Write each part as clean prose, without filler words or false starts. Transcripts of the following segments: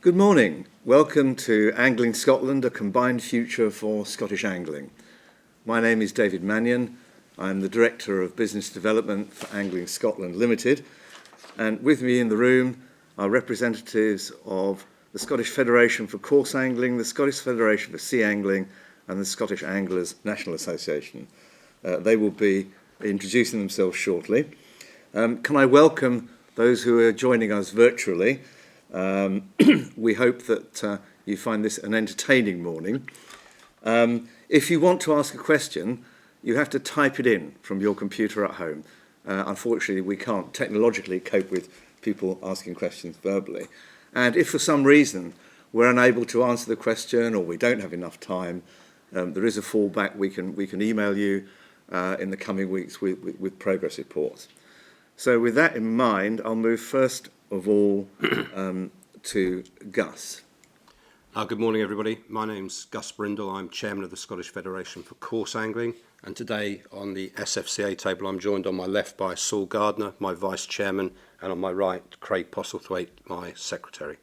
Good morning. Welcome to Angling Scotland, a combined future for Scottish angling. My name is David Mannion. I'm the Director of Business Development for Angling Scotland Limited. And with me in the room are representatives of the Scottish Federation for Coarse Angling, the Scottish Federation for Sea Angling, and the Scottish Anglers National Association. They will be introducing themselves shortly. Can I welcome those who are joining us virtually? We hope that you find this an entertaining morning. If you want to ask a question, you have to type it in from your computer at home. Unfortunately, we can't technologically cope with people asking questions verbally. And if for some reason we're unable to answer the question or we don't have enough time, there is a fallback. We can email you in the coming weeks with progress reports. So with that in mind, I'll move first of all to Gus. Good morning, everybody. My name's Gus Brindle. I'm Chairman of the Scottish Federation for Coarse Angling. And today on the SFCA table, I'm joined on my left by Saul Gardner, my Vice Chairman, and on my right, Craig Postlethwaite, my Secretary.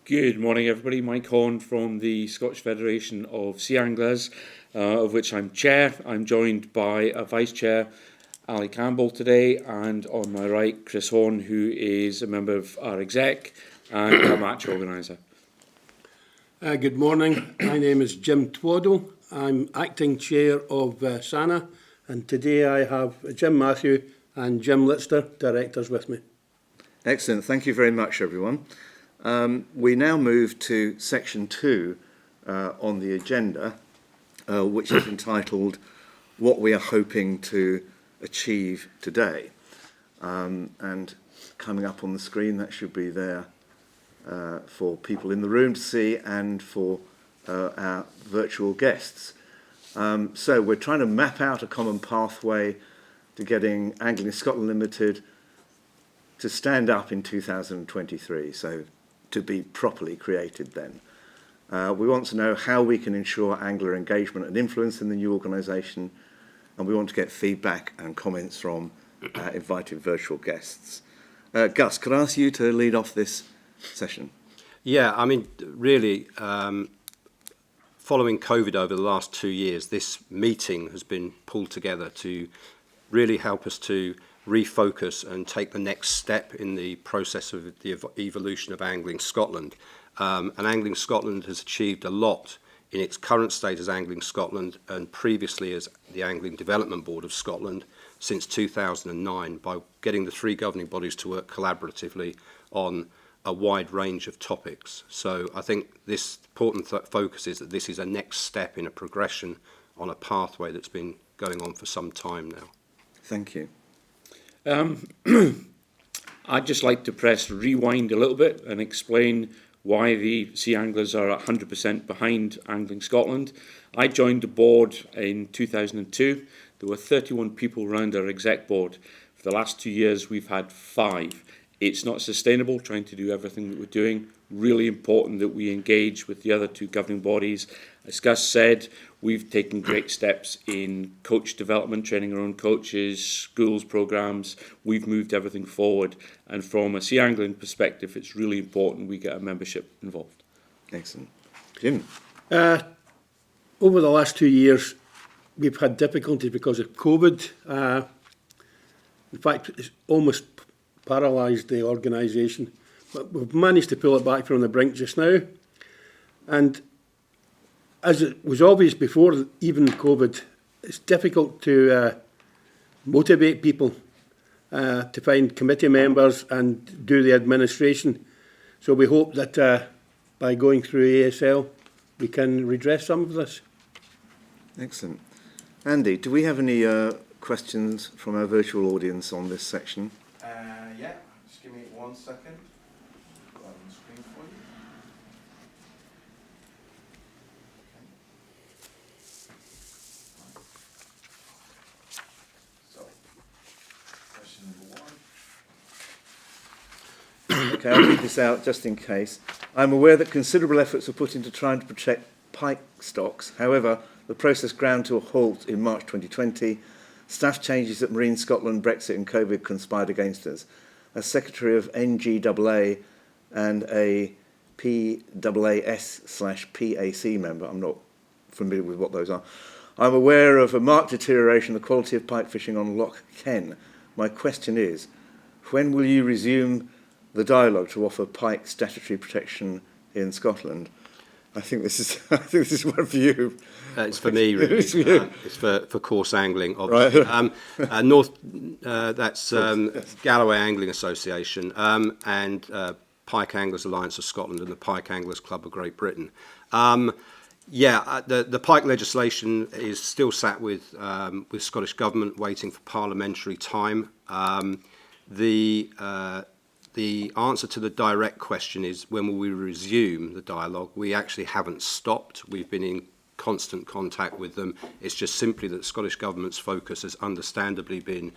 Good morning, everybody. Mike Horn from the Scottish Federation of Sea Anglers, of which I'm Chair. I'm joined by a Vice Chair, Ali Campbell, today, and on my right, Chris Horn, who is a member of our exec and a match organiser. Good morning. My name is Jim Twaddle. I'm Acting Chair of SANA, and today I have Jim Matthew and Jim Litster, Directors, with me. Excellent. Thank you very much, everyone. We now move to section 2 on the agenda, which is entitled What We Are Hoping to Achieve Today. And coming up on the screen, that should be there for people in the room to see and for our virtual guests. So we're trying to map out a common pathway to getting Angling Scotland Limited to stand up in 2023, so to be properly created then. We want to know how we can ensure angler engagement and influence in the new organisation, and we want to get feedback and comments from invited virtual guests. Gus, could I ask you to lead off this session? Yeah, I mean, really, following COVID over the last 2 years, this meeting has been pulled together to really help us to refocus and take the next step in the process of the evolution of Angling Scotland. And Angling Scotland has achieved a lot in its current state as Angling Scotland and previously as the Angling Development Board of Scotland since 2009 by getting the 3 governing bodies to work collaboratively on a wide range of topics. So I think this important focus is that this is a next step in a progression on a pathway that's been going on for some time now. Thank you. I'd just like to press rewind a little bit and explain why the Sea Anglers are 100% behind Angling Scotland. I joined the board in 2002. There were 31 people around our exec board. For the last 2 years, we've had 5. It's not sustainable trying to do everything that we're doing. Really important that we engage with the other 2 governing bodies. As Gus said, we've taken great steps in coach development, training our own coaches, schools programmes. We've moved everything forward. And from a sea angling perspective, it's really important we get our membership involved. Excellent. Jim? Over the last 2 years, we've had difficulties because of COVID. In fact, it's almost paralysed the organisation. But we've managed to pull it back from the brink just now. And as it was obvious before even COVID, it's difficult to motivate people to find committee members and do the administration. So we hope that by going through ASL, we can redress some of this. Excellent. Andy, do we have any questions from our virtual audience on this section? Yeah, just give me 1 second. Go on the screen for you. So, question number 1. Okay, I'll read this out just in case. I'm aware that considerable efforts were put into trying to protect pike stocks. However, the process ground to a halt in March 2020. Staff changes at Marine Scotland, Brexit and COVID conspired against us. As Secretary of NGAA, and a PAAS/PAC member. I'm not familiar with what those are. I'm aware of a marked deterioration in the quality of pike fishing on Loch Ken. My question is, when will you resume the dialogue to offer pike statutory protection in Scotland? I think this is one for you. It's for me, really. It's for you. It's for Coarse Angling, obviously. Right. That's Galloway Angling Association and Pike Anglers Alliance of Scotland and the Pike Anglers Club of Great Britain. The pike legislation is still sat with Scottish Government waiting for parliamentary time. The answer to the direct question is, when will we resume the dialogue? We actually haven't stopped. We've been in constant contact with them. It's just simply that the Scottish Government's focus has understandably been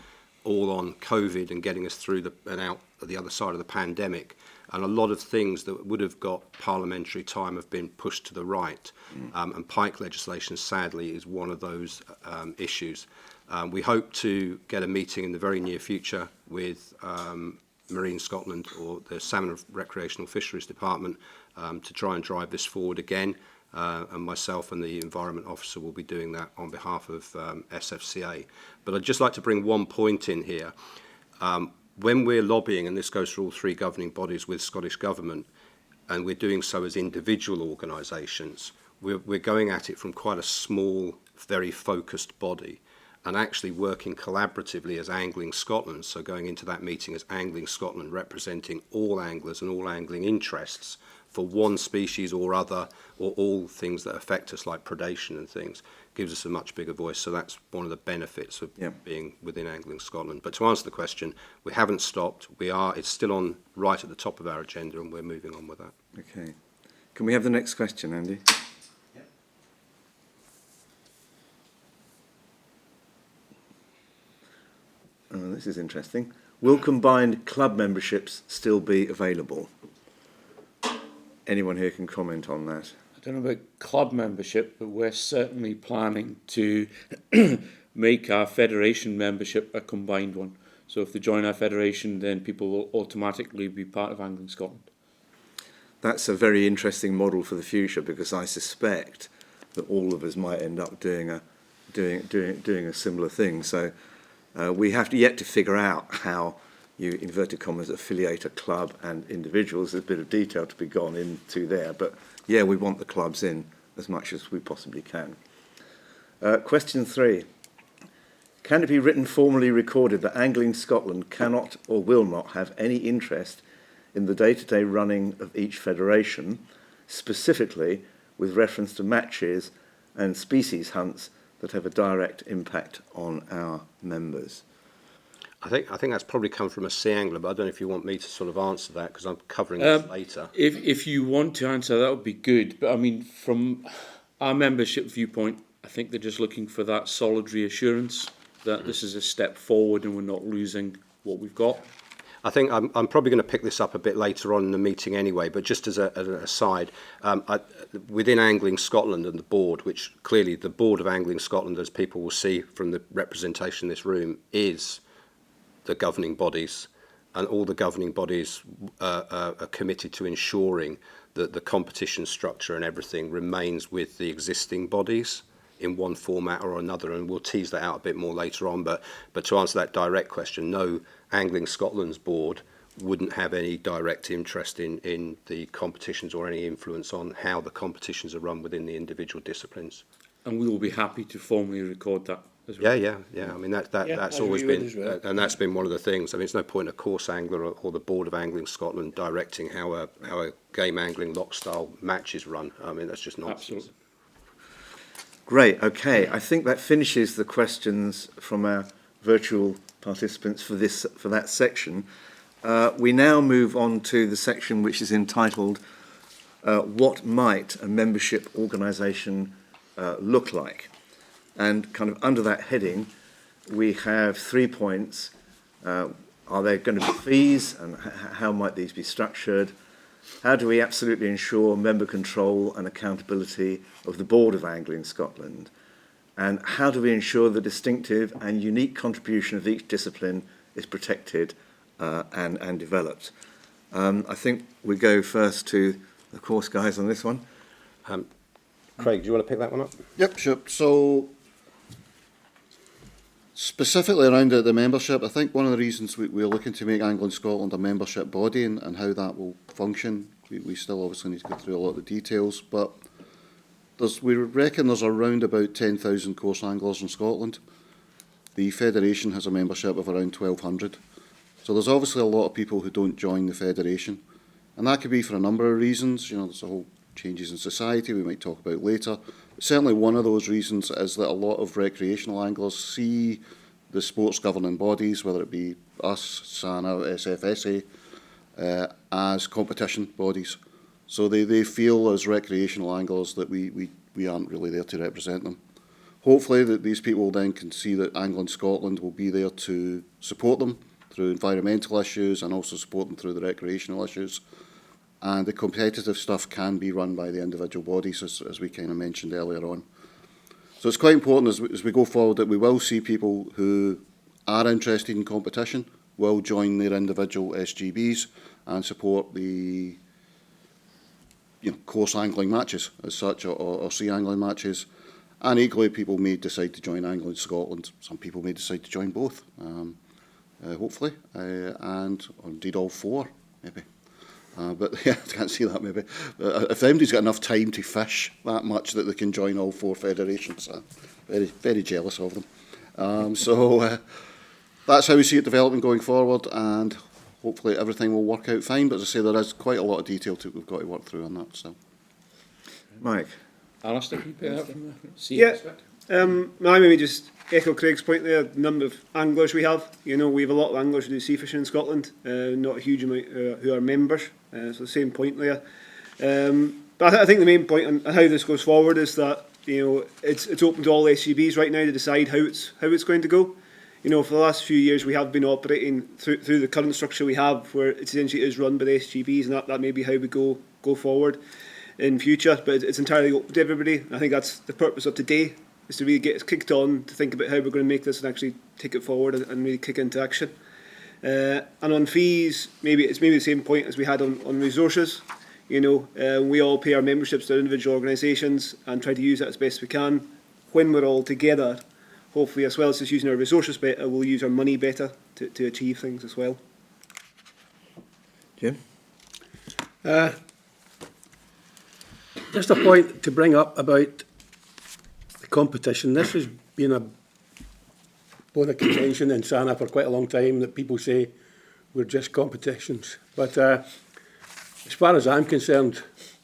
all on COVID and getting us through and out of the other side of the pandemic. And a lot of things that would have got parliamentary time have been pushed to the right. And pike legislation, sadly, is one of those issues. We hope to get a meeting in the very near future with Marine Scotland or the Salmon and Recreational Fisheries Department to try and drive this forward again. And myself and the Environment Officer will be doing that on behalf of SFCA. But I'd just like to bring one point in here. When we're lobbying, and this goes for all three governing bodies with Scottish Government, and we're doing so as individual organisations, we're going at it from quite a small, very focused body, and actually working collaboratively as Angling Scotland, so going into that meeting as Angling Scotland, representing all anglers and all angling interests for one species or other, or all things that affect us like predation and things, gives us a much bigger voice. So that's one of the benefits of being within Angling Scotland. But to answer the question, we haven't stopped. It's still on right at the top of our agenda, and we're moving on with that. Okay. Can we have the next question, Andy? Oh, this is interesting. Will combined club memberships still be available? Anyone here can comment on that. I don't know about club membership, but we're certainly planning to make our federation membership a combined one. So if they join our federation, then people will automatically be part of Angling Scotland. That's a very interesting model for the future, because I suspect that all of us might end up doing a similar thing. So we have yet to figure out how you, inverted commas, affiliate a club and individuals. There's a bit of detail to be gone into there, but yeah, we want the clubs in as much as we possibly can. Question 3. Can it be written formally recorded that Angling Scotland cannot or will not have any interest in the day-to-day running of each federation, specifically with reference to matches and species hunts that have a direct impact on our members? I think that's probably come from a sea angler, but I don't know if you want me to sort of answer that, because I'm covering this later. If you want to answer, that would be good. But I mean, from our membership viewpoint, I think they're just looking for that solid reassurance that this is a step forward and we're not losing what we've got. I think I'm probably going to pick this up a bit later on in the meeting anyway, but just as an aside, within Angling Scotland and the board, which clearly the board of Angling Scotland, as people will see from the representation in this room, is the governing bodies, and all the governing bodies are committed to ensuring that the competition structure and everything remains with the existing bodies in one format or another, and we'll tease that out a bit more later on. But to answer that direct question, no, Angling Scotland's board wouldn't have any direct interest in the competitions or any influence on how the competitions are run within the individual disciplines. And we will be happy to formally record that as well. Yeah. I mean, that's always been, and that's been one of the things. I mean, it's no point a course angler or the board of Angling Scotland directing how a game angling lock style match is run. I mean, that's just nonsense. Absolutely. Great, okay. I think that finishes the questions from our virtual participants for that section. We now move on to the section which is entitled What Might a Membership Organisation Look Like? And kind of under that heading, we have 3 points. Are there going to be fees, and how might these be structured? How do we absolutely ensure member control and accountability of the Board of Angling Scotland? And how do we ensure the distinctive and unique contribution of each discipline is protected and developed? I think we go first to the course guys on this one. Craig, do you want to pick that one up? Yep, sure. So, specifically around the membership, I think one of the reasons we're looking to make Angling Scotland a membership body and how that will function, we still obviously need to go through a lot of the details, but we reckon there's around about 10,000 coarse anglers in Scotland. The Federation has a membership of around 1,200. So there's obviously a lot of people who don't join the Federation. And that could be for a number of reasons. You know, there's a whole changes in society we might talk about later. But certainly one of those reasons is that a lot of recreational anglers see the sports governing bodies, whether it be us, SANA, SFSA, as competition bodies. So they feel as recreational anglers that we aren't really there to represent them. Hopefully that these people then can see that Angling Scotland will be there to support them through environmental issues and also support them through the recreational issues. And the competitive stuff can be run by the individual bodies, as we kind of mentioned earlier on. So it's quite important as we go forward that we will see people who are interested in competition will join their individual SGBs and support the coarse angling matches as such, or sea angling matches. And equally, people may decide to join Angling Scotland. Some people may decide to join both, hopefully, or indeed all four, maybe. But yeah, I can't see that maybe. If anybody's got enough time to fish that much that they can join all four federations, very, very jealous of them. So that's how we see it developing going forward, and hopefully everything will work out fine. But as I say, there is quite a lot of detail we've got to work through on that. So, Mike. Alistair, can you pick that up from the sea Yeah. aspect? I maybe just echo Craig's point there, the number of anglers we have. You know, we have a lot of anglers who do sea fishing in Scotland, not a huge amount who are members, so the same point there. But I think the main point on how this goes forward is that, you know, it's open to all SGBs right now to decide how it's going to go. You know, for the last few years we have been operating through the current structure we have, where it essentially is run by the SGBs, and that may be how we go forward in future, but it's entirely open to everybody. I think that's the purpose of today, is to really get us kicked on, to think about how we're going to make this and actually take it forward and really kick into action. And on fees, it's maybe the same point as we had on resources. You know, we all pay our memberships to our individual organisations and try to use that as best we can. When we're all together, hopefully, as well as just using our resources better, we'll use our money better to achieve things as well. Jim? Just a point to bring up about the competition. This has been a bone of contention in SANA for quite a long time, that people say we're just competitions. But as far as I'm concerned,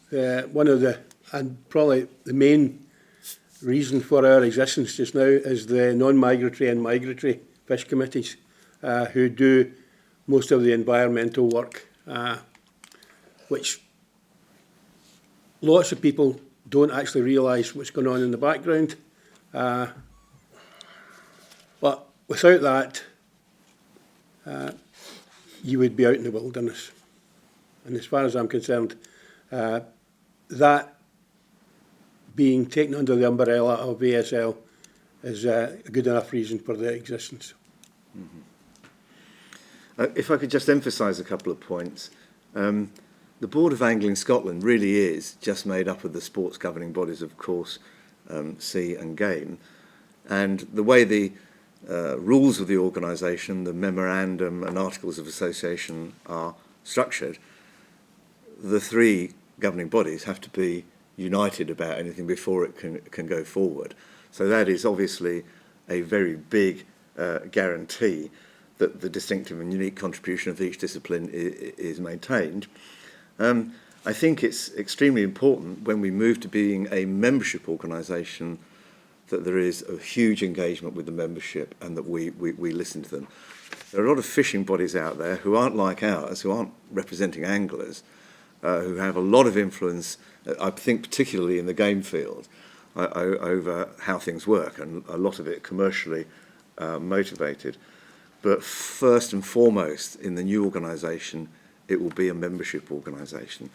one of the, and probably the main reason for our existence just now, is the non-migratory and migratory fish committees who do most of the environmental work, which lots of people don't actually realise what's going on in the background. But without that, you would be out in the wilderness. And as far as I'm concerned, that being taken under the umbrella of ASL is a good enough reason for their existence. Mm-hmm. If I could just emphasise a couple of points. The Board of Angling Scotland really is just made up of the sports governing bodies of course, sea and game. And the way the rules of the organisation, the memorandum and articles of association are structured, the three governing bodies have to be united about anything before it can go forward. So that is obviously a very big guarantee that the distinctive and unique contribution of each discipline is maintained. I think it's extremely important when we move to being a membership organisation that there is a huge engagement with the membership and that we listen to them. There are a lot of fishing bodies out there who aren't like ours, who aren't representing anglers, who have a lot of influence, I think particularly in the game field, over how things work, and a lot of it commercially motivated. But first and foremost, in the new organisation, it will be a membership organisation.